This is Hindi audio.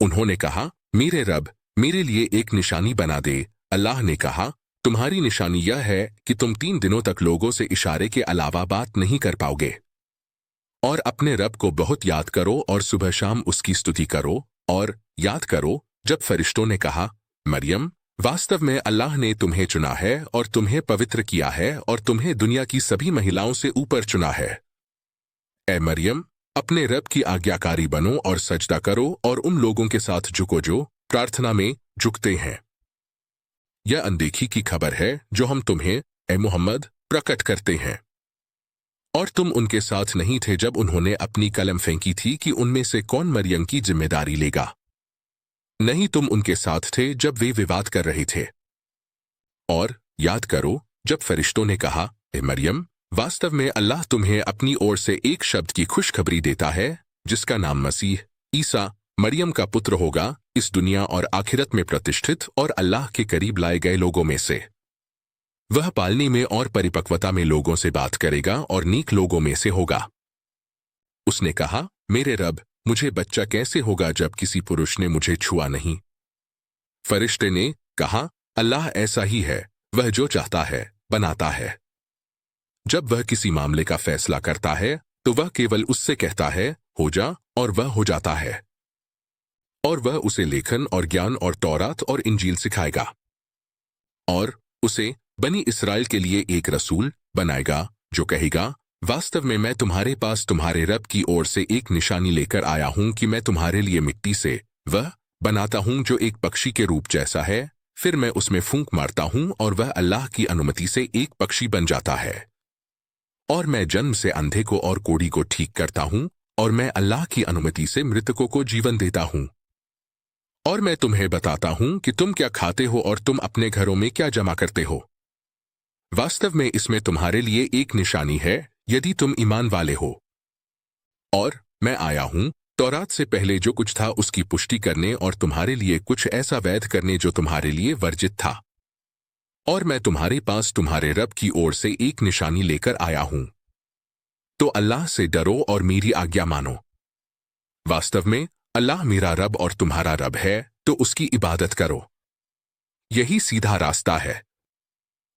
उन्होंने कहा, मेरे रब, मेरे लिए एक निशानी बना दे। अल्लाह ने कहा, तुम्हारी निशानी यह है कि तुम 3 दिनों तक लोगों से इशारे के अलावा बात नहीं कर पाओगे। और अपने रब को बहुत याद करो और सुबह शाम उसकी स्तुति करो। और याद करो जब फरिश्तों ने कहा, मरियम, वास्तव में अल्लाह ने तुम्हें चुना है और तुम्हें पवित्र किया है और तुम्हें दुनिया की सभी महिलाओं से ऊपर चुना है। ए मरियम, अपने रब की आज्ञाकारी बनो और सजदा करो और उन लोगों के साथ झुको जो प्रार्थना में झुकते हैं। यह अनदेखी की खबर है जो हम तुम्हें, ए मोहम्मद, प्रकट करते हैं। और तुम उनके साथ नहीं थे जब उन्होंने अपनी कलम फेंकी थी कि उनमें से कौन मरियम की जिम्मेदारी लेगा। नहीं, तुम उनके साथ थे जब वे विवाद कर रहे थे। और याद करो जब फरिश्तों ने कहा, ए मरियम, वास्तव में अल्लाह तुम्हें अपनी ओर से एक शब्द की खुशखबरी देता है जिसका नाम मसीह ईसा मरियम का पुत्र होगा, इस दुनिया और आखिरत में प्रतिष्ठित और अल्लाह के करीब लाए गए लोगों में से। वह पालने में और परिपक्वता में लोगों से बात करेगा और नीक लोगों में से होगा। उसने कहा, मेरे रब, मुझे बच्चा कैसे होगा जब किसी पुरुष ने मुझे छुआ नहीं। फरिश्ते ने कहा, अल्लाह ऐसा ही है, वह जो चाहता है बनाता है। जब वह किसी मामले का फैसला करता है तो वह केवल उससे कहता है, हो जा, और वह हो जाता है। और वह उसे लेखन और ज्ञान और तौरात और इंजील सिखाएगा और उसे बनी इस्राएल के लिए एक रसूल बनाएगा जो कहेगा, वास्तव में मैं तुम्हारे पास तुम्हारे रब की ओर से एक निशानी लेकर आया हूं कि मैं तुम्हारे लिए मिट्टी से वह बनाता हूं जो एक पक्षी के रूप जैसा है, फिर मैं उसमें फूंक मारता हूं और वह अल्लाह की अनुमति से एक पक्षी बन जाता है। और मैं जन्म से अंधे को और कोढ़ी को ठीक करता हूं और मैं अल्लाह की अनुमति से मृतकों को जीवन देता हूं। और मैं तुम्हें बताता हूं कि तुम क्या खाते हो और तुम अपने घरों में क्या जमा करते हो। वास्तव में इसमें तुम्हारे लिए एक निशानी है यदि तुम ईमान वाले हो। और मैं आया हूं तौरात से पहले जो कुछ था उसकी पुष्टि करने और तुम्हारे लिए कुछ ऐसा वैध करने जो तुम्हारे लिए वर्जित था। और मैं तुम्हारे पास तुम्हारे रब की ओर से एक निशानी लेकर आया हूं। तो अल्लाह से डरो और मेरी आज्ञा मानो। वास्तव में अल्लाह मेरा रब और तुम्हारा रब है, तो उसकी इबादत करो। यही सीधा रास्ता है।